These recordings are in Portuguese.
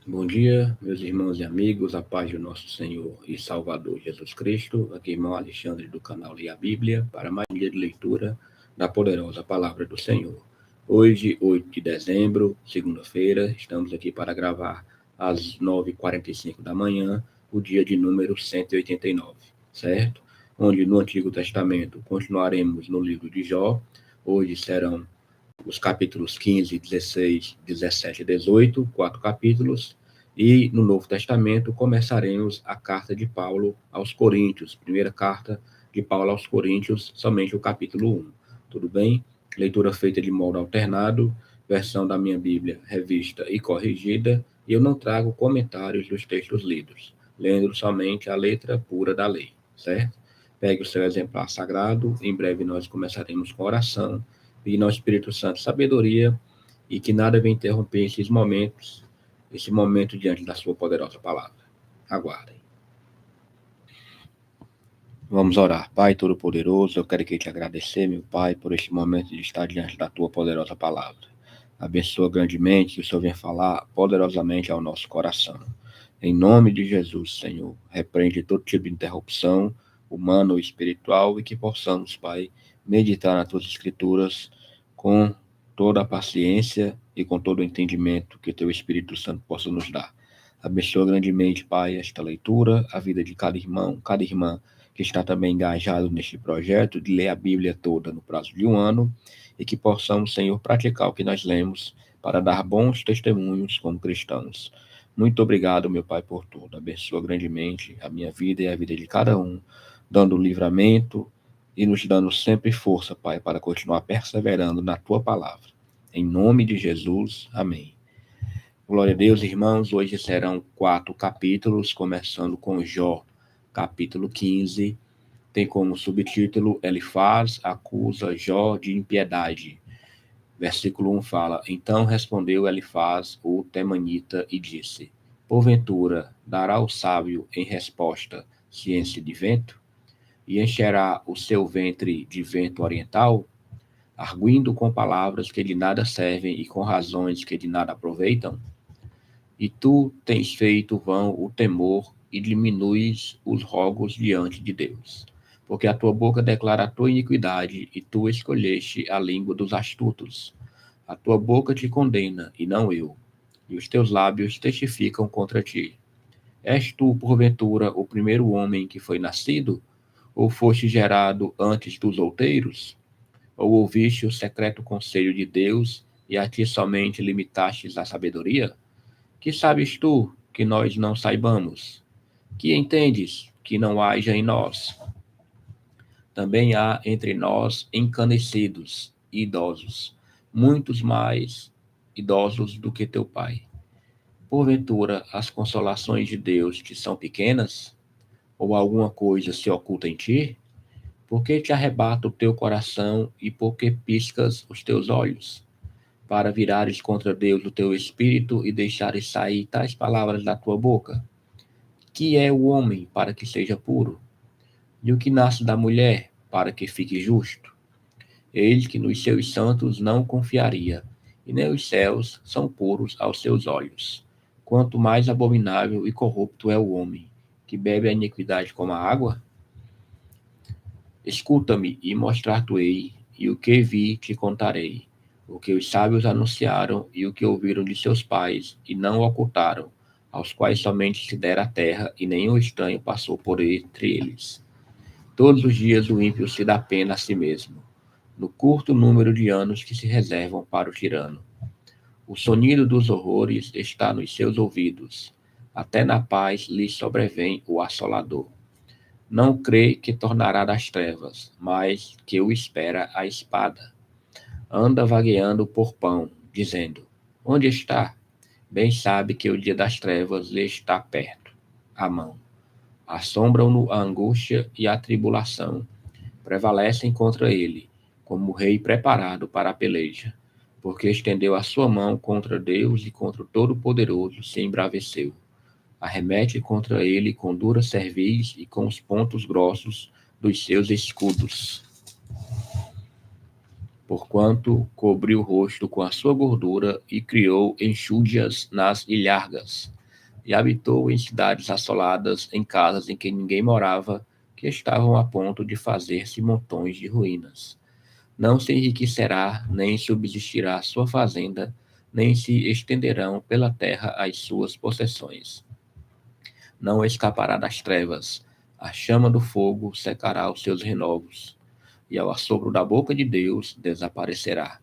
Bom dia, meus irmãos e amigos, a paz do nosso Senhor e Salvador Jesus Cristo. Aqui, irmão Alexandre, do canal Leia a Bíblia, para mais um dia de leitura da poderosa palavra do Senhor. Hoje, 8 de dezembro, segunda-feira, estamos aqui para gravar às 9h45 da manhã, o dia de número 189, certo? Onde no Antigo Testamento continuaremos no livro de Jó. Hoje serão os capítulos 15, 16, 17 e 18, 4 capítulos, e no Novo Testamento começaremos a carta de Paulo aos Coríntios, primeira carta de Paulo aos Coríntios, somente o capítulo 1. Tudo bem? Leitura feita de modo alternado, versão da minha Bíblia revista e corrigida, e eu não trago comentários dos textos lidos, lendo somente a letra pura da lei, certo? Pegue o seu exemplar sagrado, em breve nós começaremos com oração, pedindo ao Espírito Santo sabedoria e que nada venha interromper esses momentos, esse momento diante da sua poderosa palavra. Aguardem. Vamos orar. Pai Todo-Poderoso, eu quero aqui te agradecer, meu Pai, por este momento de estar diante da tua poderosa palavra. Abençoa grandemente que o Senhor venha falar poderosamente ao nosso coração. Em nome de Jesus, Senhor, repreende todo tipo de interrupção, humana ou espiritual, e que possamos, Pai, meditar nas tuas escrituras com toda a paciência e com todo o entendimento que teu Espírito Santo possa nos dar. Abençoa grandemente, Pai, esta leitura, a vida de cada irmão, cada irmã que está também engajado neste projeto de ler a Bíblia toda no prazo de um ano, e que possamos, Senhor, praticar o que nós lemos para dar bons testemunhos como cristãos. Muito obrigado, meu Pai, por tudo. Abençoa grandemente a minha vida e a vida de cada um, dando livramento e nos dando sempre força, Pai, para continuar perseverando na Tua palavra. Em nome de Jesus, amém. Glória a Deus, irmãos. Hoje serão 4 capítulos, começando com Jó, capítulo 15. Tem como subtítulo: Elifaz acusa Jó de impiedade. Versículo 1 fala: Então respondeu Elifaz, o temanita, e disse: Porventura dará o sábio em resposta ciência de vento? E encherá o seu ventre de vento oriental? Arguindo com palavras que de nada servem e com razões que de nada aproveitam? E tu tens feito vão o temor e diminuis os rogos diante de Deus. Porque a tua boca declara a tua iniquidade e tu escolheste a língua dos astutos. A tua boca te condena, e não eu, e os teus lábios testificam contra ti. És tu, porventura, o primeiro homem que foi nascido? Ou foste gerado antes dos outeiros? Ou ouviste o secreto conselho de Deus, e a ti somente limitastes a sabedoria? Que sabes tu que nós não saibamos? Que entendes que não haja em nós? Também há entre nós encanecidos e idosos, muitos mais idosos do que teu pai. Porventura, as consolações de Deus te são pequenas? Ou alguma coisa se oculta em ti? Por que te arrebata o teu coração e por que piscas os teus olhos? Para virares contra Deus o teu espírito e deixares sair tais palavras da tua boca? Que é o homem para que seja puro? E o que nasce da mulher para que fique justo? Eis que nos seus santos não confiaria, e nem os céus são puros aos seus olhos. Quanto mais abominável e corrupto é o homem, que bebe a iniquidade como a água? Escuta-me e mostrar-te-ei, e o que vi te contarei. O que os sábios anunciaram e o que ouviram de seus pais, e não ocultaram, aos quais somente se dera a terra, e nenhum estranho passou por entre eles. Todos os dias o ímpio se dá pena a si mesmo, no curto número de anos que se reservam para o tirano. O sonido dos horrores está nos seus ouvidos, até na paz lhe sobrevém o assolador. Não crê que tornará das trevas, mas que o espera a espada. Anda vagueando por pão, dizendo: Onde está? Bem sabe que o dia das trevas lhe está perto, à mão. Assombram-no a angústia e a tribulação. Prevalecem contra ele, como rei preparado para a peleja, porque estendeu a sua mão contra Deus e contra o Todo-Poderoso se embraveceu. Arremete contra ele com dura cerviz e com os pontos grossos dos seus escudos. porquanto cobriu o rosto com a sua gordura e criou enxúndias nas ilhargas, e habitou em cidades assoladas, em casas em que ninguém morava, que estavam a ponto de fazer-se montões de ruínas. Não se enriquecerá, nem subsistirá sua fazenda, nem se estenderão pela terra as suas possessões. Não escapará das trevas, a chama do fogo secará os seus renovos, e ao assopro da boca de Deus desaparecerá.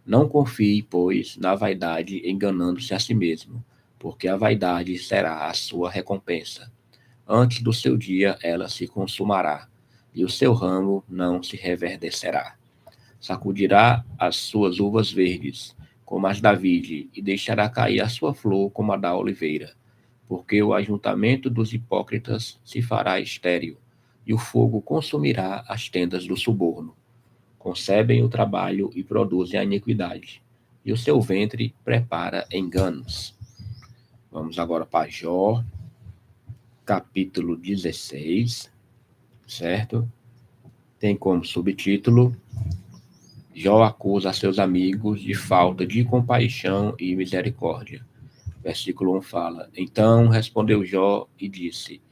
Não confie, pois, na vaidade, enganando-se a si mesmo, porque a vaidade será a sua recompensa. Antes do seu dia ela se consumará, e o seu ramo não se reverdecerá. Sacudirá as suas uvas verdes, como as da vide, e deixará cair a sua flor como a da oliveira, porque o ajuntamento dos hipócritas se fará estéril, e o fogo consumirá as tendas do suborno. Concebem o trabalho e produzem a iniquidade, e o seu ventre prepara enganos. Vamos agora para Jó, capítulo 16, certo? Tem como subtítulo: Jó acusa seus amigos de falta de compaixão e misericórdia. Versículo 1 fala: Então respondeu Jó e disse: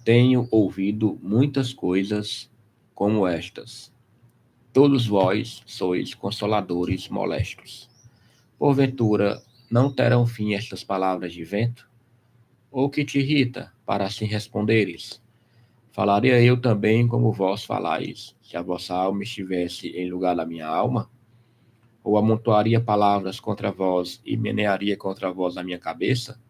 Tenho ouvido muitas coisas como estas. Todos vós sois consoladores molestos. Porventura, não terão fim estas palavras de vento? Ou que te irrita, para assim responderes? Falaria eu também como vós falais, se a vossa alma estivesse em lugar da minha alma? Ou amontoaria palavras contra vós e menearia contra vós a minha cabeça?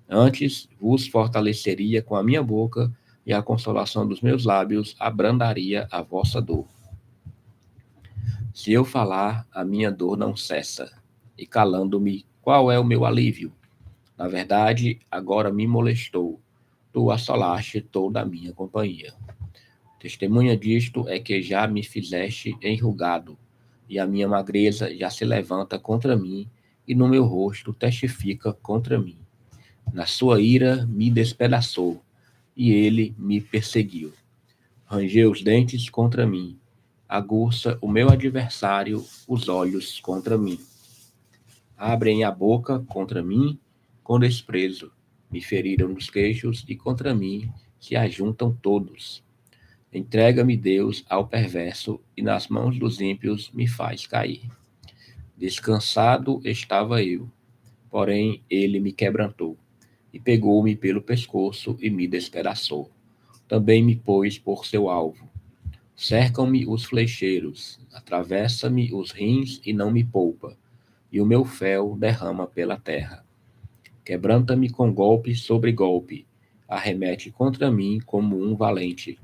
Antes vos fortaleceria com a minha boca, e a consolação dos meus lábios abrandaria a vossa dor. Se eu falar, a minha dor não cessa, e calando-me, qual é o meu alívio? Na verdade, agora me molestou, tu assolaste toda a minha companhia. Testemunha disto é que já me fizeste enrugado, e a minha magreza já se levanta contra mim, e no meu rosto testifica contra mim. Na sua ira me despedaçou, e ele me perseguiu. Rangeu os dentes contra mim, aguça o meu adversário os olhos contra mim. Abrem a boca contra mim com desprezo, me feriram nos queixos e contra mim se ajuntam todos. Entrega-me, Deus, ao perverso, e nas mãos dos ímpios me faz cair. Descansado estava eu, porém ele me quebrantou, e pegou-me pelo pescoço e me despedaçou. Também me pôs por seu alvo. Cercam-me os flecheiros, atravessa-me os rins e não me poupa, e o meu fel derrama pela terra. Quebranta-me com golpe sobre golpe, arremete contra mim como um valente.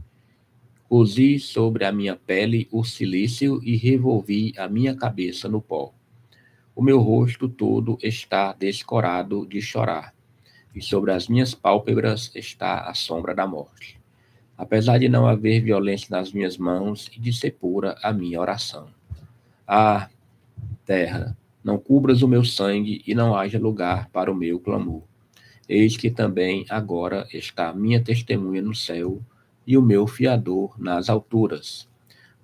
Cozi sobre a minha pele o cilício e revolvi a minha cabeça no pó. O meu rosto todo está descorado de chorar, e sobre as minhas pálpebras está a sombra da morte. Apesar de não haver violência nas minhas mãos e de ser pura a minha oração. Ah, terra, não cubras o meu sangue e não haja lugar para o meu clamor. Eis que também agora está minha testemunha no céu e o meu fiador nas alturas.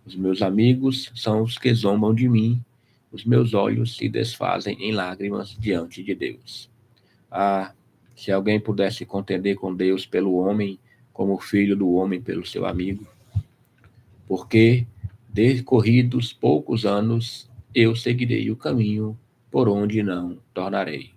Os meus amigos são os que zombam de mim, os meus olhos se desfazem em lágrimas diante de Deus. Ah, se alguém pudesse contender com Deus pelo homem, como o filho do homem pelo seu amigo. Porque, decorridos poucos anos, eu seguirei o caminho por onde não tornarei.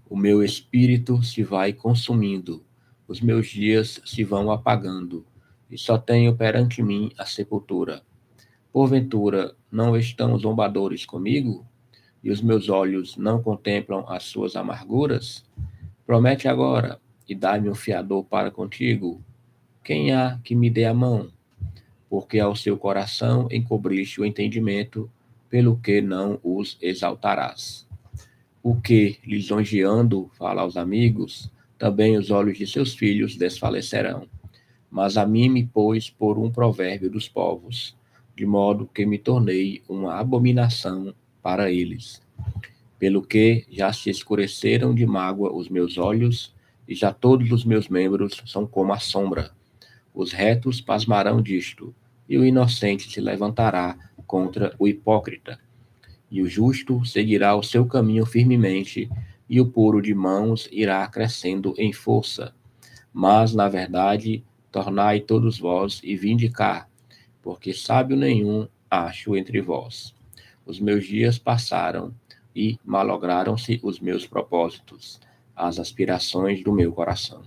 O meu espírito se vai consumindo, os meus dias se vão apagando, e só tenho perante mim a sepultura. Porventura, não estão zombadores comigo? E os meus olhos não contemplam as suas amarguras? Promete agora, e dá-me um fiador para contigo. Quem há que me dê a mão? Porque ao seu coração encobriste o entendimento, pelo que não os exaltarás. O que, lisonjeando, fala aos amigos, também os olhos de seus filhos desfalecerão. Mas a mim me pôs por um provérbio dos povos, de modo que me tornei uma abominação para eles. Pelo que já se escureceram de mágoa os meus olhos, e já todos os meus membros são como a sombra. Os retos pasmarão disto, e o inocente se levantará contra o hipócrita. E o justo seguirá o seu caminho firmemente, e o puro de mãos irá crescendo em força. Mas, na verdade, tornai todos vós e vinde cá, porque sábio nenhum acho entre vós. Os meus dias passaram e malograram-se os meus propósitos, as aspirações do meu coração.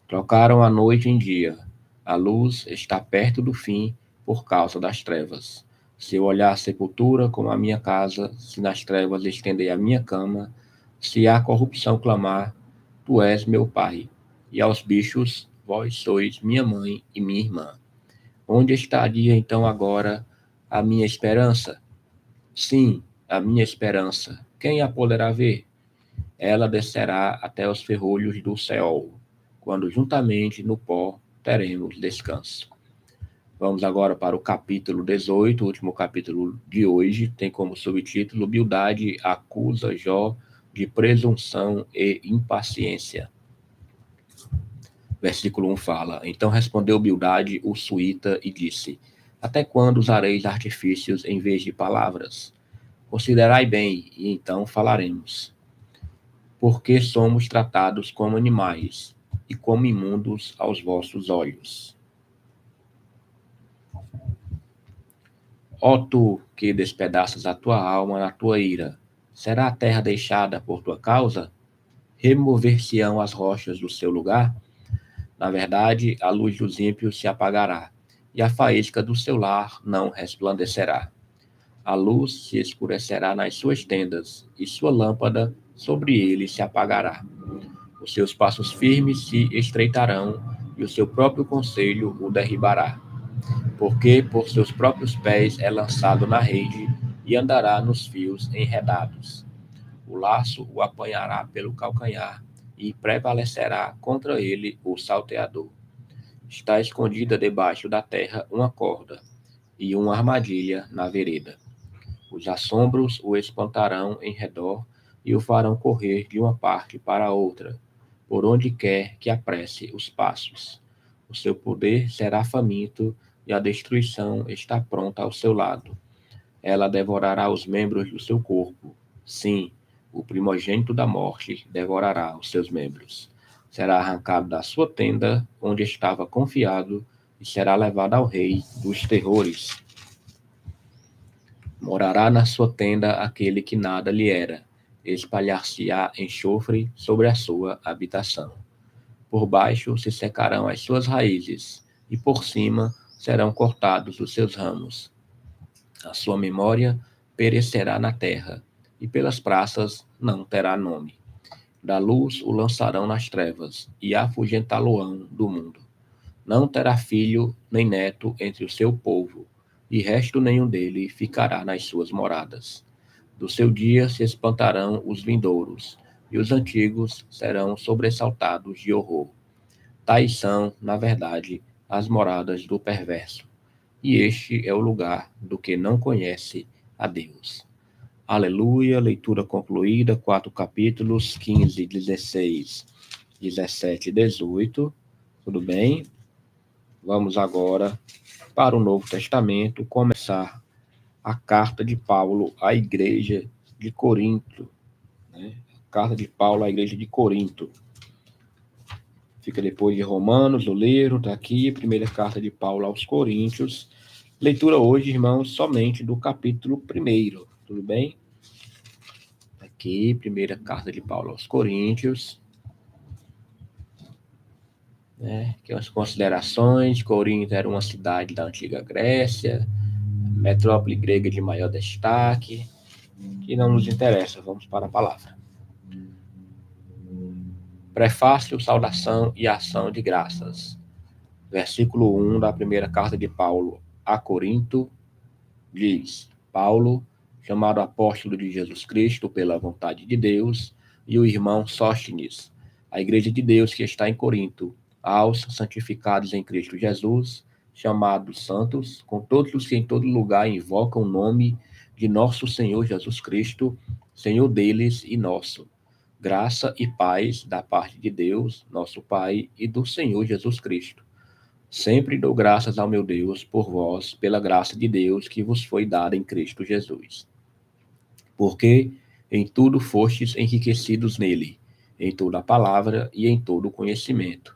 Trocaram a noite em dia. A luz está perto do fim por causa das trevas. Se eu olhar a sepultura como a minha casa, se nas trevas estender a minha cama, se a corrupção clamar, tu és meu pai. E aos bichos, vós sois minha mãe e minha irmã. Onde estaria então agora a minha esperança? Sim, a minha esperança. Quem a poderá ver? Ela descerá até os ferrolhos do Seol, quando juntamente no pó teremos descanso. Vamos agora para o capítulo 18, o último capítulo de hoje, tem como subtítulo: Bildade acusa Jó de presunção e impaciência. Versículo 1 fala: Então respondeu Bildade, o suíta, e disse: Até quando usareis artifícios em vez de palavras? Considerai bem, e então falaremos. Porque somos tratados como animais, e como imundos aos vossos olhos. Ó tu, que despedaças a tua alma na tua ira, será a terra deixada por tua causa? Remover-se-ão as rochas do seu lugar? Na verdade, a luz dos ímpios se apagará, e a faísca do seu lar não resplandecerá. A luz se escurecerá nas suas tendas, e sua lâmpada sobre ele se apagará. Os seus passos firmes se estreitarão, e o seu próprio conselho o derribará. Porque por seus próprios pés é lançado na rede, e andará nos fios enredados. O laço o apanhará pelo calcanhar, e prevalecerá contra ele o salteador. Está escondida debaixo da terra uma corda, e uma armadilha na vereda. Os assombros o espantarão em redor, e o farão correr de uma parte para outra, por onde quer que apresse os passos. O seu poder será faminto, e a destruição está pronta ao seu lado. Ela devorará os membros do seu corpo. Sim, o primogênito da morte devorará os seus membros. Será arrancado da sua tenda, onde estava confiado, e será levado ao rei dos terrores. Morará na sua tenda aquele que nada lhe era. Espalhar-se-á enxofre sobre a sua habitação. Por baixo se secarão as suas raízes, e por cima serão cortados os seus ramos. A sua memória perecerá na terra, e pelas praças não terá nome. Da luz o lançarão nas trevas, e afugentá-lo-ão do mundo. Não terá filho nem neto entre o seu povo, e resto nenhum dele ficará nas suas moradas. Do seu dia se espantarão os vindouros, e os antigos serão sobressaltados de horror. Tais são, na verdade, as moradas do perverso, e este é o lugar do que não conhece a Deus. Aleluia, leitura concluída, 4 capítulos, 15, 16, 17 e 18. Tudo bem? Vamos agora para o Novo Testamento, começar a carta de Paulo à igreja de Corinto. Né? Carta de Paulo à igreja de Corinto. Fica depois de Romanos, o livro, está aqui, primeira carta de Paulo aos Coríntios. Leitura hoje, irmãos, somente do capítulo 1, tudo bem? Aqui, primeira carta de Paulo aos Coríntios. Que as considerações: Corinto era uma cidade da antiga Grécia, metrópole grega de maior destaque, que não nos interessa, vamos para a palavra. Prefácio, saudação e ação de graças. Versículo 1 da primeira carta de Paulo a Corinto diz: Paulo, chamado apóstolo de Jesus Cristo pela vontade de Deus, e o irmão Sóstenes, a igreja de Deus que está em Corinto, aos santificados em Cristo Jesus, chamados santos, com todos os que em todo lugar invocam o nome de nosso Senhor Jesus Cristo, Senhor deles e nosso. Graça e paz da parte de Deus, nosso Pai, e do Senhor Jesus Cristo. Sempre dou graças ao meu Deus por vós, pela graça de Deus que vos foi dada em Cristo Jesus. Porque em tudo fostes enriquecidos nele, em toda a palavra e em todo o conhecimento,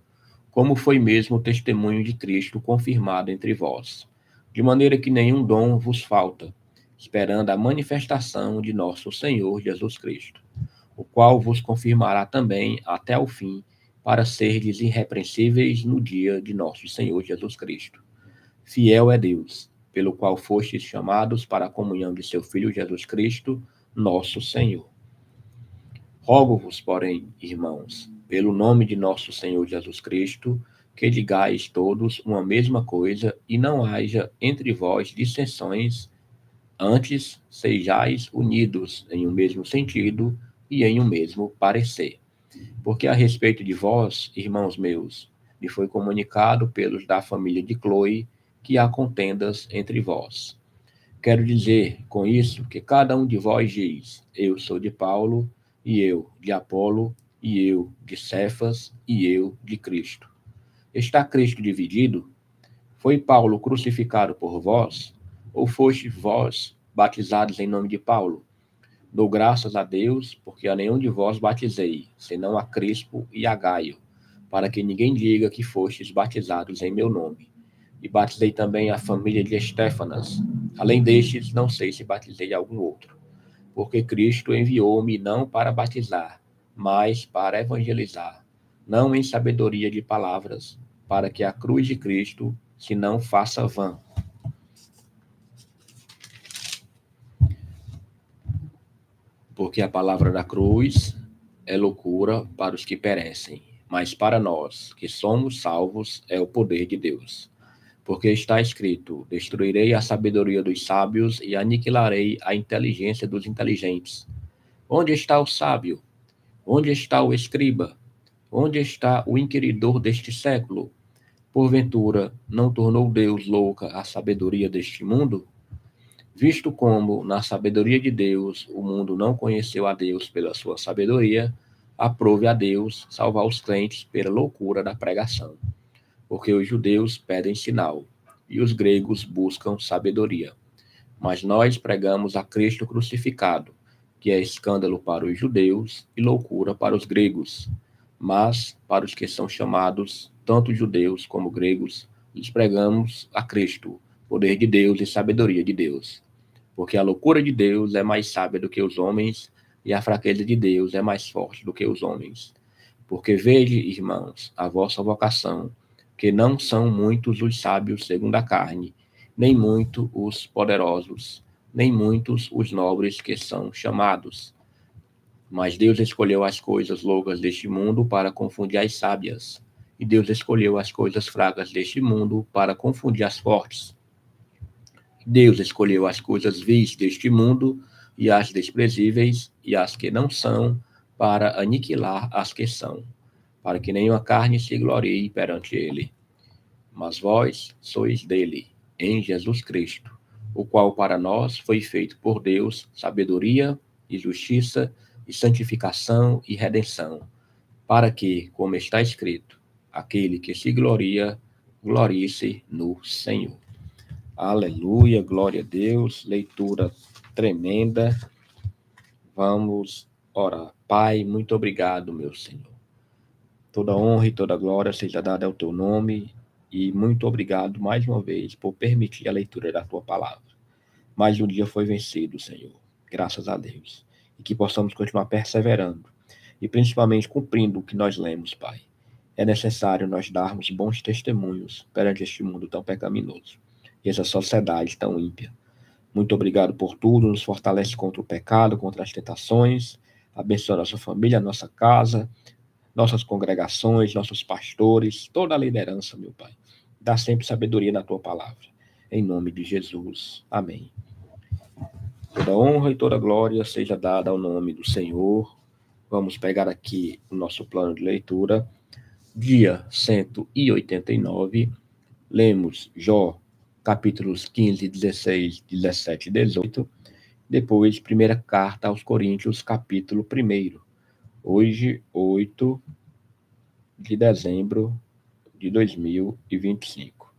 como foi mesmo o testemunho de Cristo confirmado entre vós, de maneira que nenhum dom vos falta, esperando a manifestação de nosso Senhor Jesus Cristo, o qual vos confirmará também até o fim, para serdes irrepreensíveis no dia de nosso Senhor Jesus Cristo. Fiel é Deus, pelo qual fostes chamados para a comunhão de seu Filho Jesus Cristo, nosso Senhor. Rogo-vos, porém, irmãos, pelo nome de nosso Senhor Jesus Cristo, que digais todos uma mesma coisa e não haja entre vós dissensões, antes sejais unidos em um mesmo sentido e em um mesmo parecer. Porque a respeito de vós, irmãos meus, me foi comunicado pelos da família de Cloe que há contendas entre vós. Quero dizer com isso que cada um de vós diz: eu sou de Paulo, e eu de Apolo, e eu de Cefas, e eu de Cristo. Está Cristo dividido? Foi Paulo crucificado por vós? Ou fostes vós batizados em nome de Paulo? Dou graças a Deus, porque a nenhum de vós batizei, senão a Crispo e a Gaio, para que ninguém diga que fostes batizados em meu nome. E batizei também a família de Estéfanas. Além destes, não sei se batizei algum outro, porque Cristo enviou-me não para batizar, mas para evangelizar, não em sabedoria de palavras, para que a cruz de Cristo se não faça vã. Porque a palavra da cruz é loucura para os que perecem, mas para nós, que somos salvos, é o poder de Deus. Porque está escrito: destruirei a sabedoria dos sábios e aniquilarei a inteligência dos inteligentes. Onde está o sábio? Onde está o escriba? Onde está o inquiridor deste século? Porventura, não tornou Deus louca a sabedoria deste mundo? Visto como, na sabedoria de Deus, o mundo não conheceu a Deus pela sua sabedoria, aprove a Deus salvar os crentes pela loucura da pregação. Porque os judeus pedem sinal, e os gregos buscam sabedoria. Mas nós pregamos a Cristo crucificado, que é escândalo para os judeus e loucura para os gregos. Mas, para os que são chamados, tanto judeus como gregos, lhes pregamos a Cristo, poder de Deus e sabedoria de Deus. Porque a loucura de Deus é mais sábia do que os homens, e a fraqueza de Deus é mais forte do que os homens. Porque vede, irmãos, a vossa vocação, que não são muitos os sábios segundo a carne, nem muitos os poderosos, nem muitos os nobres que são chamados. Mas Deus escolheu as coisas loucas deste mundo para confundir as sábias, e Deus escolheu as coisas fracas deste mundo para confundir as fortes. Deus escolheu as coisas vis deste mundo e as desprezíveis e as que não são, para aniquilar as que são, para que nenhuma carne se glorie perante ele. Mas vós sois dele, em Jesus Cristo, o qual para nós foi feito por Deus sabedoria e justiça e santificação e redenção, para que, como está escrito, aquele que se gloria, glorie-se no Senhor. Aleluia, glória a Deus, leitura tremenda. Vamos orar. Pai, muito obrigado, meu Senhor. Toda honra e toda glória seja dada ao teu nome e muito obrigado mais uma vez por permitir a leitura da tua palavra. Mais um dia foi vencido, Senhor, graças a Deus. E que possamos continuar perseverando e principalmente cumprindo o que nós lemos, Pai. É necessário nós darmos bons testemunhos perante este mundo tão pecaminoso e essa sociedade tão ímpia. Muito obrigado por tudo, nos fortalece contra o pecado, contra as tentações, abençoa nossa família, nossa casa, nossas congregações, nossos pastores, toda a liderança, meu Pai. Dá sempre sabedoria na tua palavra. Em nome de Jesus. Amém. Toda honra e toda glória seja dada ao nome do Senhor. Vamos pegar aqui o nosso plano de leitura. Dia 189. Lemos Jó, capítulos 15, 16, 17 e 18. Depois, primeira carta aos Coríntios, capítulo 1. Hoje, 8 de dezembro de 2025.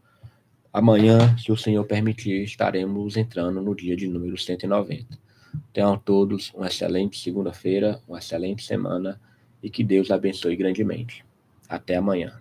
Amanhã, se o Senhor permitir, estaremos entrando no dia de número 190. Tenham todos uma excelente segunda-feira, uma excelente semana e que Deus abençoe grandemente. Até amanhã.